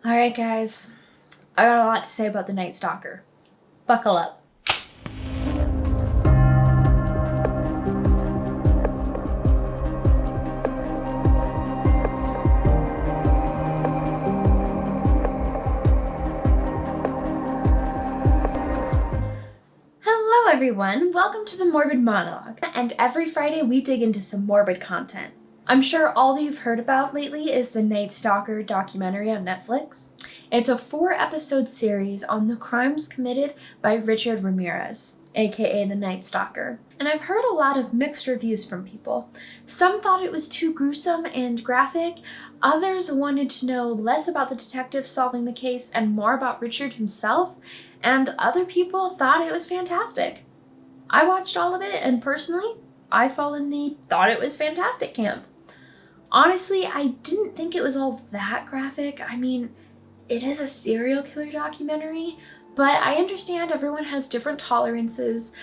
Alright guys, I got a lot to say about the Night Stalker. Buckle up. Hello everyone, welcome to the Morbid Monologue, and every Friday we dig into some morbid content. I'm sure all you've heard about lately is the Night Stalker documentary on Netflix. It's a 4-episode series on the crimes committed by Richard Ramirez, aka the Night Stalker. And I've heard a lot of mixed reviews from people. Some thought it was too gruesome and graphic, others wanted to know less about the detective solving the case and more about Richard himself, and other people thought it was fantastic. I watched all of it, and personally, I fall in the thought it was fantastic camp. Honestly, I didn't think it was all that graphic. I mean, it is a serial killer documentary, but I understand everyone has different tolerances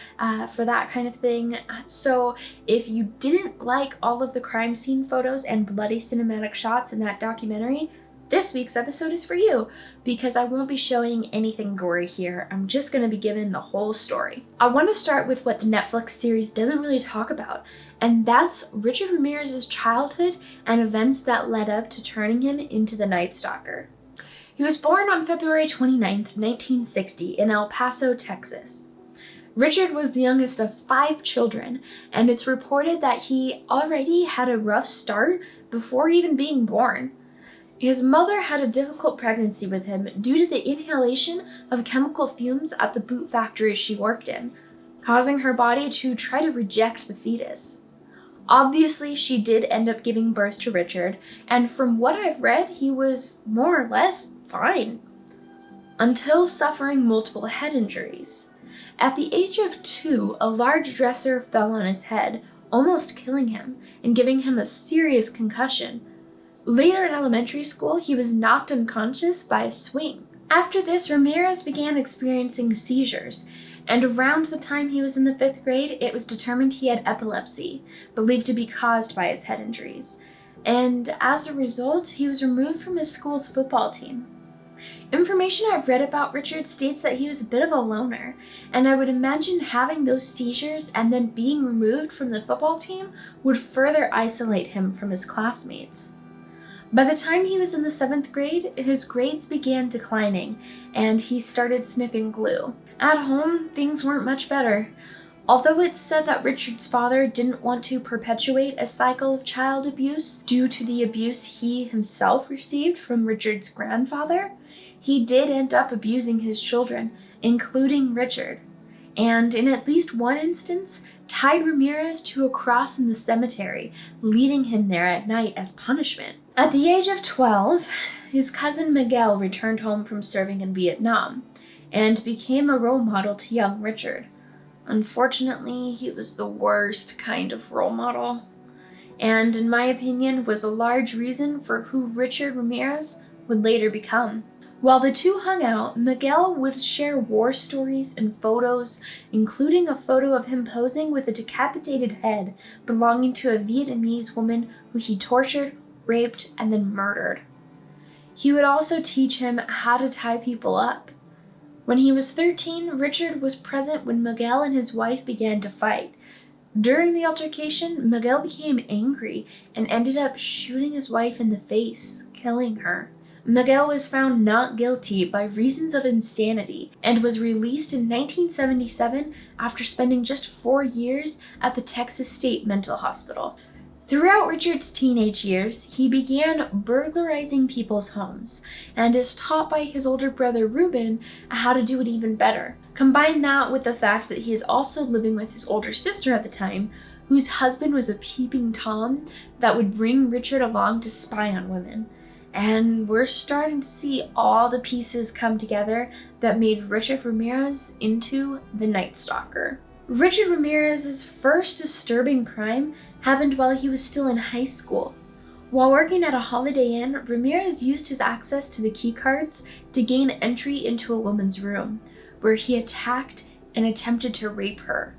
for that kind of thing. So if you didn't like all of the crime scene photos and bloody cinematic shots in that documentary, this week's episode is for you, because I won't be showing anything gory here. I'm just going to be giving the whole story. I want to start with what the Netflix series doesn't really talk about, and that's Richard Ramirez's childhood and events that led up to turning him into the Night Stalker. He was born on February 29th, 1960 in El Paso, Texas. Richard was the youngest of 5 children, and it's reported that he already had a rough start before even being born. His mother had a difficult pregnancy with him due to the inhalation of chemical fumes at the boot factory she worked in, causing her body to try to reject the fetus. Obviously, she did end up giving birth to Richard, and from what I've read, he was more or less fine, until suffering multiple head injuries. At the age of 2, a large dresser fell on his head, almost killing him and giving him a serious concussion. Later in elementary school, he was knocked unconscious by a swing. After this, Ramirez began experiencing seizures, and around the time he was in the 5th grade, it was determined he had epilepsy, believed to be caused by his head injuries. And as a result, he was removed from his school's football team. Information I've read about Richard states that he was a bit of a loner, and I would imagine having those seizures and then being removed from the football team would further isolate him from his classmates. By the time he was in the 7th grade, his grades began declining, and he started sniffing glue. At home, things weren't much better. Although it's said that Richard's father didn't want to perpetuate a cycle of child abuse due to the abuse he himself received from Richard's grandfather, he did end up abusing his children, including Richard, and in at least one instance, tied Ramirez to a cross in the cemetery, leaving him there at night as punishment. At the age of 12, his cousin Miguel returned home from serving in Vietnam and became a role model to young Richard. Unfortunately, he was the worst kind of role model, and in my opinion, was a large reason for who Richard Ramirez would later become. While the two hung out, Miguel would share war stories and photos, including a photo of him posing with a decapitated head belonging to a Vietnamese woman who he tortured, raped, and then murdered. He would also teach him how to tie people up. When he was 13, Richard was present when Miguel and his wife began to fight. During the altercation, Miguel became angry and ended up shooting his wife in the face, killing her. Miguel was found not guilty by reasons of insanity and was released in 1977 after spending just 4 years at the Texas State Mental Hospital. Throughout Richard's teenage years, he began burglarizing people's homes and is taught by his older brother Ruben how to do it even better. Combine that with the fact that he is also living with his older sister at the time, whose husband was a peeping Tom that would bring Richard along to spy on women. And we're starting to see all the pieces come together that made Richard Ramirez into the Night Stalker. Richard Ramirez's first disturbing crime happened while he was still in high school. While working at a Holiday Inn, Ramirez used his access to the key cards to gain entry into a woman's room, where he attacked and attempted to rape her.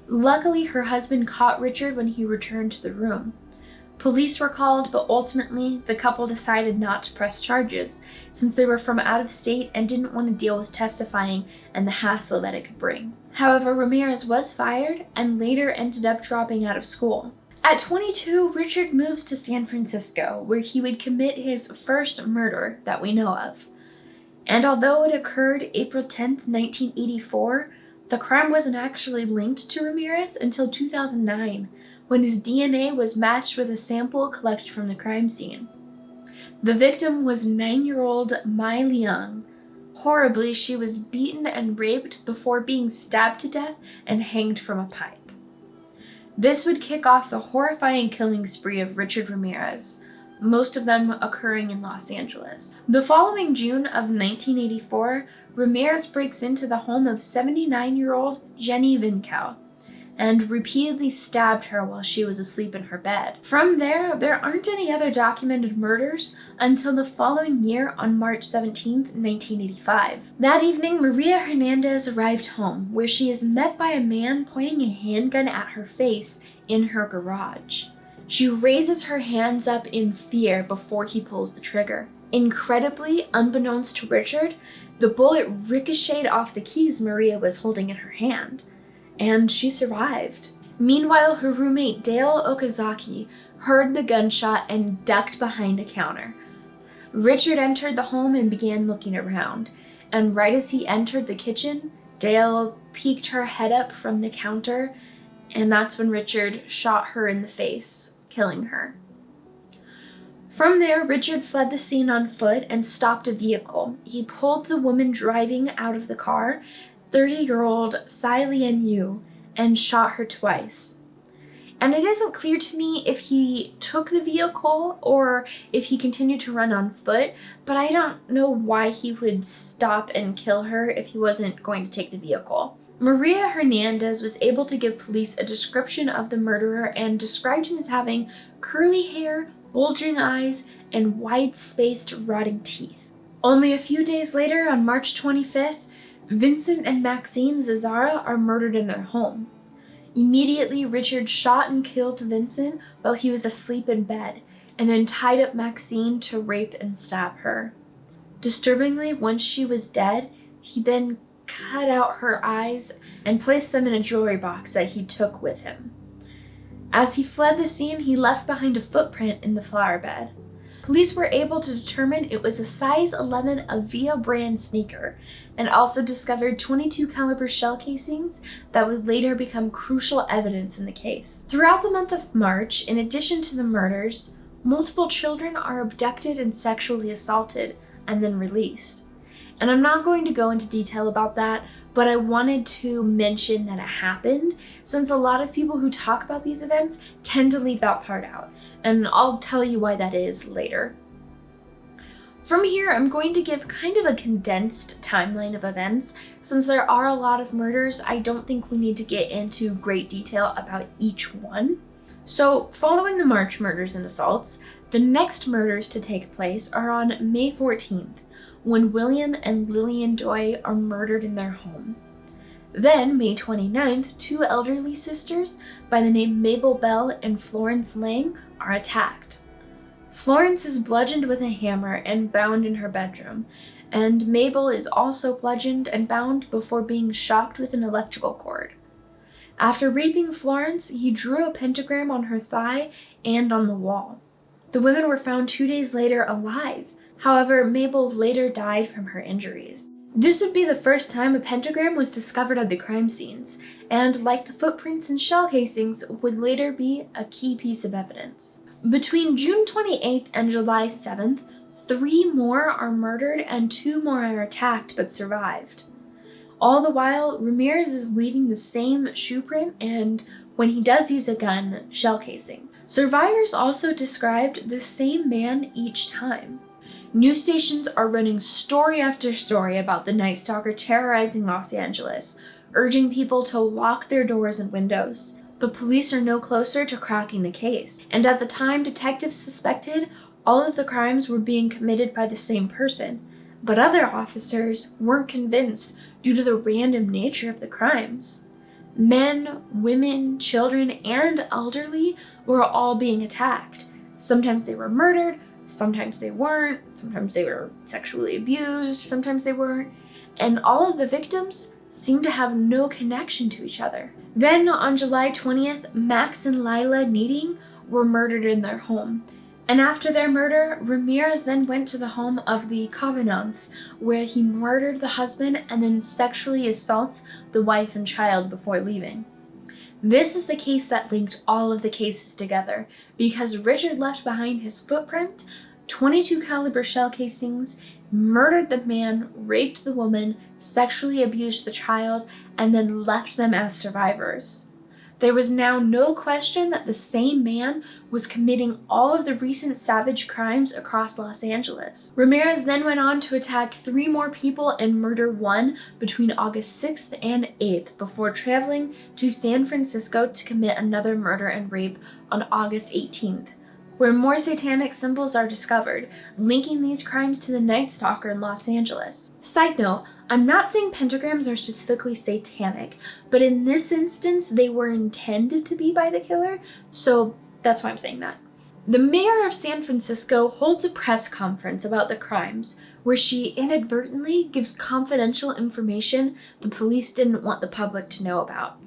Luckily, her husband caught Richard when he returned to the room. Police were called, but ultimately the couple decided not to press charges since they were from out of state and didn't want to deal with testifying and the hassle that it could bring. However, Ramirez was fired and later ended up dropping out of school. At 22, Richard moves to San Francisco, where he would commit his first murder that we know of. And although it occurred April 10th, 1984, the crime wasn't actually linked to Ramirez until 2009, when his DNA was matched with a sample collected from the crime scene. The victim was 9-year-old Mai Liang. Horribly, she was beaten and raped before being stabbed to death and hanged from a pipe. This would kick off the horrifying killing spree of Richard Ramirez, most of them occurring in Los Angeles. The following June of 1984, Ramirez breaks into the home of 79-year-old Jenny Vincow and repeatedly stabbed her while she was asleep in her bed. From there aren't any other documented murders until the following year on March 17, 1985. That evening, Maria Hernandez arrived home, where she is met by a man pointing a handgun at her face in her garage. She raises her hands up in fear before he pulls the trigger. Incredibly, unbeknownst to Richard, the bullet ricocheted off the keys Maria was holding in her hand, and she survived. Meanwhile, her roommate Dale Okazaki heard the gunshot and ducked behind a counter. Richard entered the home and began looking around, and right as he entered the kitchen, Dale peeked her head up from the counter, and that's when Richard shot her in the face, killing her. From there, Richard fled the scene on foot and stopped a vehicle. He pulled the woman driving out of the car, 30-year-old Tsai Lian Yu, and shot her twice. And it isn't clear to me if he took the vehicle or if he continued to run on foot, but I don't know why he would stop and kill her if he wasn't going to take the vehicle. Maria Hernandez was able to give police a description of the murderer and described him as having curly hair, bulging eyes, and wide-spaced rotting teeth. Only a few days later, on March 25th, Vincent and Maxine Zazara are murdered in their home. Immediately, Richard shot and killed Vincent while he was asleep in bed, and then tied up Maxine to rape and stab her. Disturbingly, once she was dead, he then cut out her eyes and placed them in a jewelry box that he took with him. As he fled the scene, he left behind a footprint in the flower bed. Police were able to determine it was a size 11 Avia brand sneaker, and also discovered .22 caliber shell casings that would later become crucial evidence in the case. Throughout the month of March, in addition to the murders, multiple children are abducted and sexually assaulted and then released. And I'm not going to go into detail about that, but I wanted to mention that it happened, since a lot of people who talk about these events tend to leave that part out, and I'll tell you why that is later. From here, I'm going to give kind of a condensed timeline of events. Since there are a lot of murders, I don't think we need to get into great detail about each one. So, following the March murders and assaults, the next murders to take place are on May 14th, when William and Lillian Doi are murdered in their home. Then, May 29th, two elderly sisters by the name Mabel Bell and Florence Lang are attacked. Florence is bludgeoned with a hammer and bound in her bedroom, and Mabel is also bludgeoned and bound before being shocked with an electrical cord. After raping Florence, he drew a pentagram on her thigh and on the wall. The women were found 2 days later alive. However, Mabel later died from her injuries. This would be the first time a pentagram was discovered at the crime scenes, and like the footprints and shell casings, would later be a key piece of evidence. Between June 28th and July 7th, 3 more are murdered and 2 more are attacked but survived. All the while, Ramirez is leaving the same shoe print and, when he does use a gun, shell casing. Survivors also described the same man each time. News stations are running story after story about the Night Stalker terrorizing Los Angeles, urging people to lock their doors and windows. But police are no closer to cracking the case. And at the time, detectives suspected all of the crimes were being committed by the same person. But other officers weren't convinced due to the random nature of the crimes. Men, women, children, and elderly were all being attacked. Sometimes they were murdered, sometimes they weren't, sometimes they were sexually abused, sometimes they weren't, and all of the victims seemed to have no connection to each other. Then on July 20th, Max and Lila Needing were murdered in their home. And after their murder, Ramirez then went to the home of the Covenants, where he murdered the husband and then sexually assaults the wife and child before leaving. This is the case that linked all of the cases together, because Richard left behind his footprint, 22 caliber shell casings, murdered the man, raped the woman, sexually abused the child, and then left them as survivors. There was now no question that the same man was committing all of the recent savage crimes across Los Angeles. Ramirez then went on to attack 3 more people and murder 1 between August 6th and 8th before traveling to San Francisco to commit another murder and rape on August 18th, where more satanic symbols are discovered, linking these crimes to the Night Stalker in Los Angeles. Side note, I'm not saying pentagrams are specifically satanic, but in this instance, they were intended to be by the killer, so that's why I'm saying that. The mayor of San Francisco holds a press conference about the crimes, where she inadvertently gives confidential information the police didn't want the public to know about.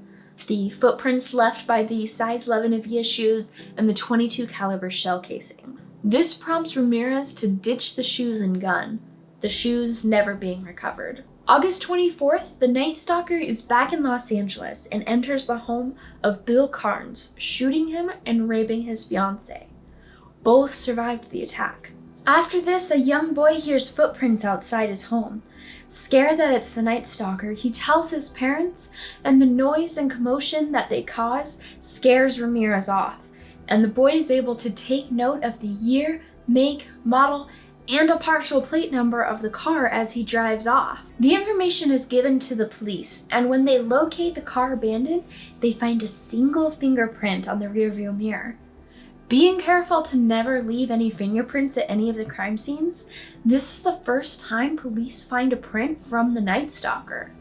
The footprints left by the size 11 Avia shoes and the 22 caliber shell casing. This prompts Ramirez to ditch the shoes and gun, the shoes never being recovered. August 24th, the Night Stalker is back in Los Angeles and enters the home of Bill Carnes, shooting him and raping his fiancée. Both survived the attack. After this, a young boy hears footprints outside his home. Scared that it's the Night Stalker, he tells his parents, and the noise and commotion that they cause scares Ramirez off, and the boy is able to take note of the year, make, model, and a partial plate number of the car as he drives off. The information is given to the police, and when they locate the car abandoned, they find a single fingerprint on the rearview mirror. Being careful to never leave any fingerprints at any of the crime scenes, this is the first time police find a print from the Night Stalker.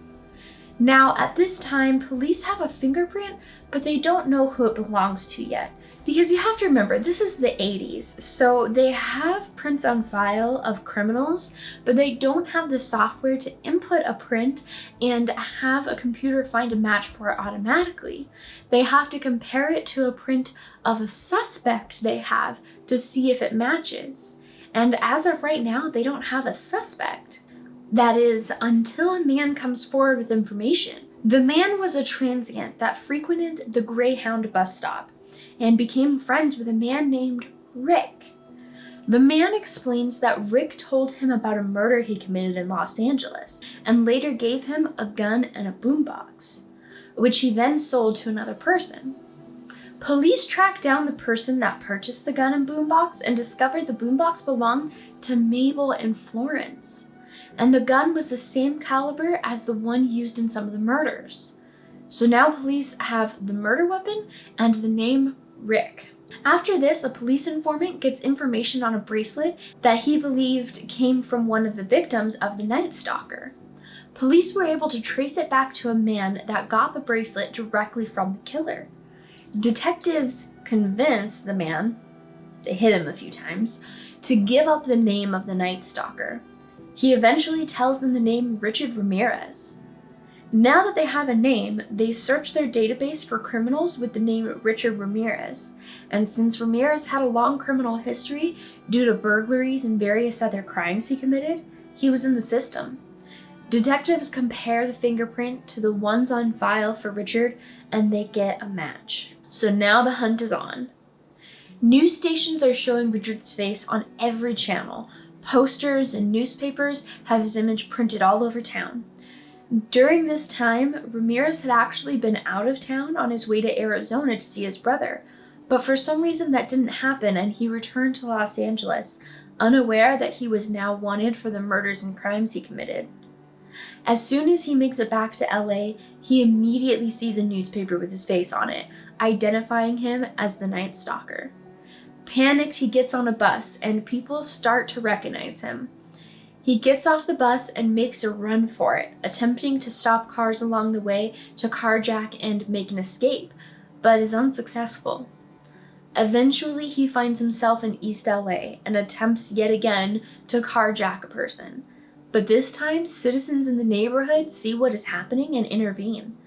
Now, at this time, police have a fingerprint, but they don't know who it belongs to yet. Because you have to remember, this is the 80s, so they have prints on file of criminals, but they don't have the software to input a print and have a computer find a match for it automatically. They have to compare it to a print of a suspect they have to see if it matches. And as of right now, they don't have a suspect. That is, until a man comes forward with information. The man was a transient that frequented the Greyhound bus stop and became friends with a man named Rick. The man explains that Rick told him about a murder he committed in Los Angeles and later gave him a gun and a boombox, which he then sold to another person. Police tracked down the person that purchased the gun and boombox and discovered the boombox belonged to Mabel and Florence, and the gun was the same caliber as the one used in some of the murders. So now police have the murder weapon and the name Rick. After this, a police informant gets information on a bracelet that he believed came from one of the victims of the Night Stalker. Police were able to trace it back to a man that got the bracelet directly from the killer. Detectives convinced the man, they hit him a few times, to give up the name of the Night Stalker. He eventually tells them the name Richard Ramirez. Now that they have a name, they search their database for criminals with the name Richard Ramirez, and since Ramirez had a long criminal history due to burglaries and various other crimes he committed, he was in the system. Detectives compare the fingerprint to the ones on file for Richard, and they get a match. So now the hunt is on. News stations are showing Richard's face on every channel. Posters and newspapers have his image printed all over town. During this time, Ramirez had actually been out of town on his way to Arizona to see his brother, but for some reason that didn't happen and he returned to Los Angeles, unaware that he was now wanted for the murders and crimes he committed. As soon as he makes it back to LA, he immediately sees a newspaper with his face on it, identifying him as the Night Stalker. Panicked, he gets on a bus and people start to recognize him. He gets off the bus and makes a run for it, attempting to stop cars along the way to carjack and make an escape, but is unsuccessful. Eventually, he finds himself in East LA and attempts yet again to carjack a person. But this time, citizens in the neighborhood see what is happening and intervene.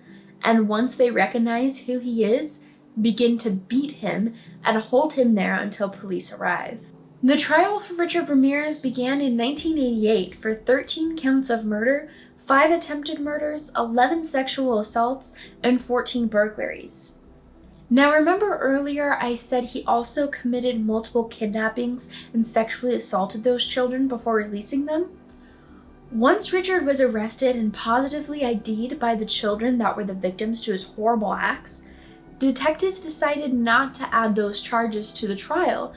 And once they recognize who he is, begin to beat him and hold him there until police arrive. The trial for Richard Ramirez began in 1988 for 13 counts of murder, 5 attempted murders, 11 sexual assaults, and 14 burglaries. Now remember earlier I said he also committed multiple kidnappings and sexually assaulted those children before releasing them? Once Richard was arrested and positively ID'd by the children that were the victims to his horrible acts, detectives decided not to add those charges to the trial,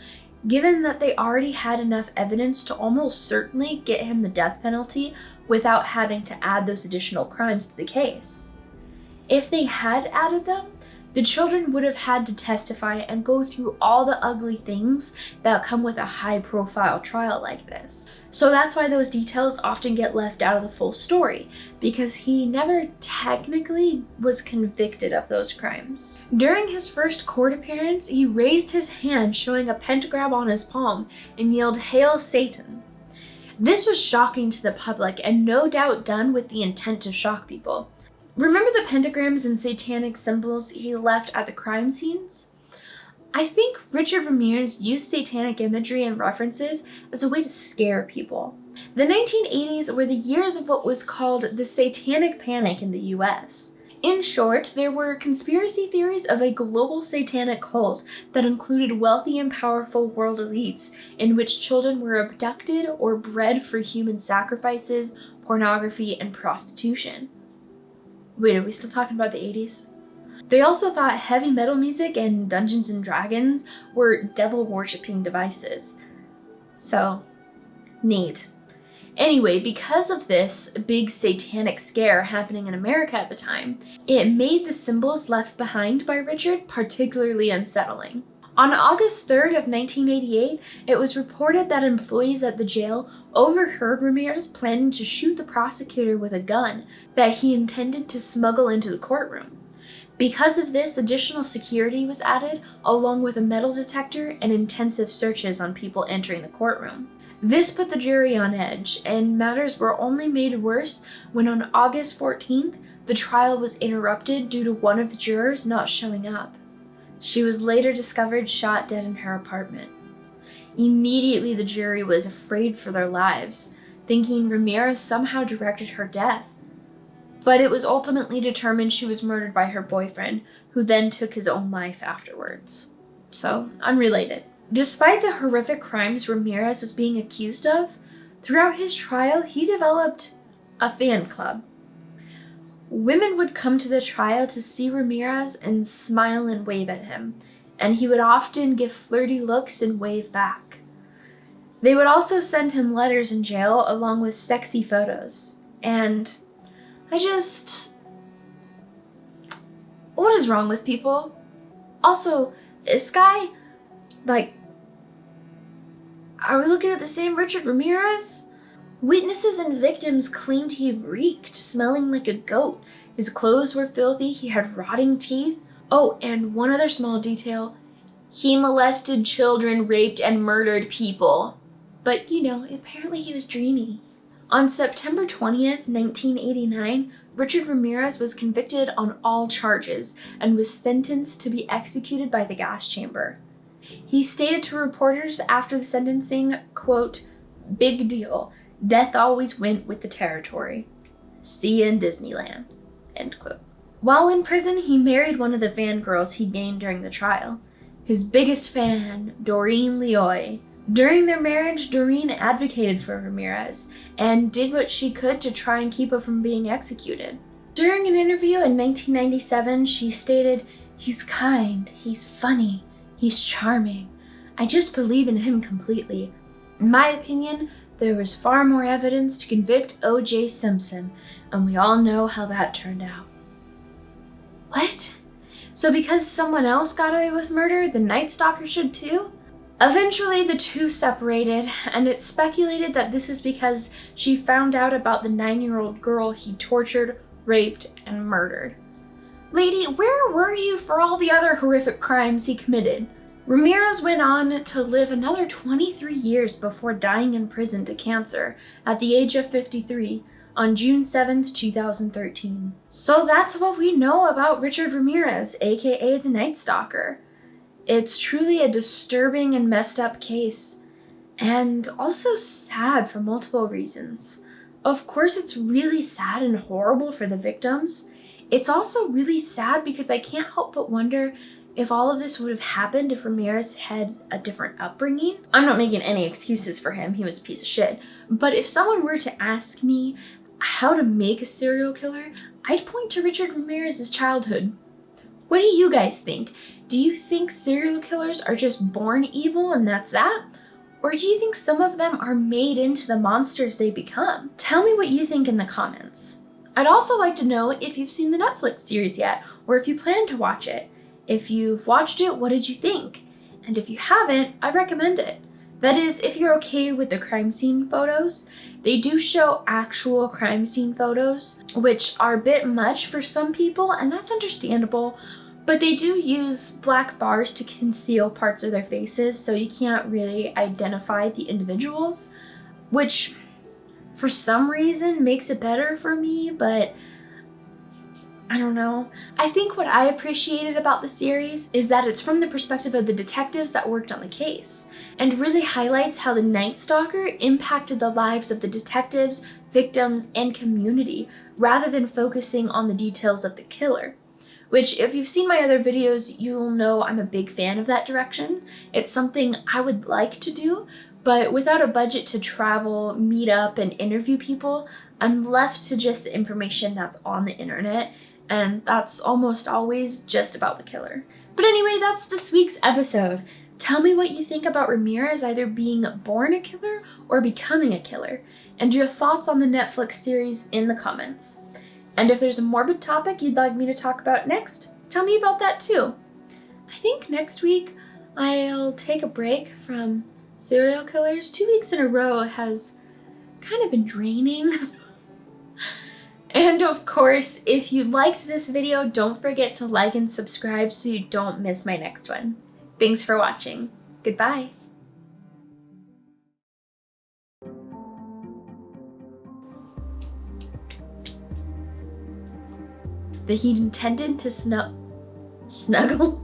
given that they already had enough evidence to almost certainly get him the death penalty without having to add those additional crimes to the case. If they had added them, the children would have had to testify and go through all the ugly things that come with a high-profile trial like this. So that's why those details often get left out of the full story, because he never technically was convicted of those crimes. During his first court appearance, he raised his hand showing a pentagram on his palm and yelled, "Hail Satan." This was shocking to the public and no doubt done with the intent to shock people. Remember the pentagrams and satanic symbols he left at the crime scenes? I think Richard Ramirez used satanic imagery and references as a way to scare people. The 1980s were the years of what was called the Satanic Panic in the US. In short, there were conspiracy theories of a global satanic cult that included wealthy and powerful world elites in which children were abducted or bred for human sacrifices, pornography, and prostitution. Wait, are we still talking about the 80s? They also thought heavy metal music and Dungeons and Dragons were devil-worshipping devices. So, neat. Anyway, because of this big satanic scare happening in America at the time, it made the symbols left behind by Richard particularly unsettling. On August 3rd of 1988, it was reported that employees at the jail overheard Ramirez planning to shoot the prosecutor with a gun that he intended to smuggle into the courtroom. Because of this, additional security was added, along with a metal detector and intensive searches on people entering the courtroom. This put the jury on edge, and matters were only made worse when on August 14th, the trial was interrupted due to one of the jurors not showing up. She was later discovered shot dead in her apartment. Immediately, the jury was afraid for their lives, thinking Ramirez somehow directed her death. But it was ultimately determined she was murdered by her boyfriend, who then took his own life afterwards. So, unrelated. Despite the horrific crimes Ramirez was being accused of, throughout his trial, he developed a fan club. Women would come to the trial to see Ramirez and smile and wave at him, and he would often give flirty looks and wave back. They would also send him letters in jail along with sexy photos. And what is wrong with people? Also, this guy, are we looking at the same Richard Ramirez? Witnesses and victims claimed he reeked, smelling like a goat. His clothes were filthy, he had rotting teeth. Oh, and one other small detail. He molested children, raped, and murdered people. But, apparently he was dreamy. On September 20th, 1989, Richard Ramirez was convicted on all charges and was sentenced to be executed by the gas chamber. He stated to reporters after the sentencing, quote, "Big deal. Death always went with the territory. See you in Disneyland," end quote. While in prison, he married one of the fangirls he gained during the trial. His biggest fan, Doreen Leoy. During their marriage, Doreen advocated for Ramirez and did what she could to try and keep him from being executed. During an interview in 1997, she stated, "He's kind, he's funny, he's charming. I just believe in him completely. In my opinion, there was far more evidence to convict O.J. Simpson, and we all know how that turned out." What? So because someone else got away with murder, the Night Stalker should too? Eventually, the two separated, and it's speculated that this is because she found out about the 9-year-old girl he tortured, raped, and murdered. Lady, where were you for all the other horrific crimes he committed? Ramirez went on to live another 23 years before dying in prison to cancer at the age of 53 on June 7th, 2013. So that's what we know about Richard Ramirez, aka the Night Stalker. It's truly a disturbing and messed up case, and also sad for multiple reasons. Of course, it's really sad and horrible for the victims. It's also really sad because I can't help but wonder if all of this would have happened if Ramirez had a different upbringing. I'm not making any excuses for him, he was a piece of shit. But if someone were to ask me how to make a serial killer, I'd point to Richard Ramirez's childhood. What do you guys think? Do you think serial killers are just born evil and that's that? Or do you think some of them are made into the monsters they become? Tell me what you think in the comments. I'd also like to know if you've seen the Netflix series yet, or if you plan to watch it. If you've watched it, what did you think? And if you haven't, I recommend it. That is, if you're okay with the crime scene photos. They do show actual crime scene photos, which are a bit much for some people, and that's understandable. But they do use black bars to conceal parts of their faces, so you can't really identify the individuals, which for some reason makes it better for me, but I don't know. I think what I appreciated about the series is that it's from the perspective of the detectives that worked on the case, and really highlights how the Night Stalker impacted the lives of the detectives, victims, and community, rather than focusing on the details of the killer. Which, if you've seen my other videos, you'll know I'm a big fan of that direction. It's something I would like to do, but without a budget to travel, meet up, and interview people, I'm left to just the information that's on the internet, and that's almost always just about the killer. But anyway, that's this week's episode. Tell me what you think about Ramirez either being born a killer or becoming a killer, and your thoughts on the Netflix series in the comments. And if there's a morbid topic you'd like me to talk about next, tell me about that too. I think next week I'll take a break from serial killers. 2 weeks in a row has kind of been draining. And of course, if you liked this video, don't forget to like and subscribe so you don't miss my next one. Thanks for watching. Goodbye. That he intended to snuggle?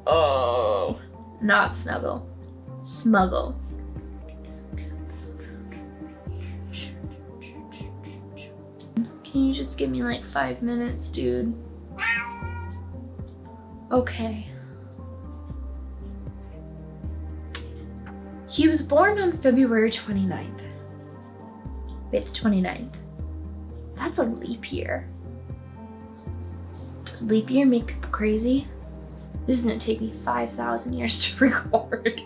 Oh, not snuggle. Smuggle. Can you just give me like 5 minutes, dude? Okay. He was born on February 29th. Wait, the 29th. That's a leap year. Does leap year make people crazy? This is gonna take me 5,000 years to record.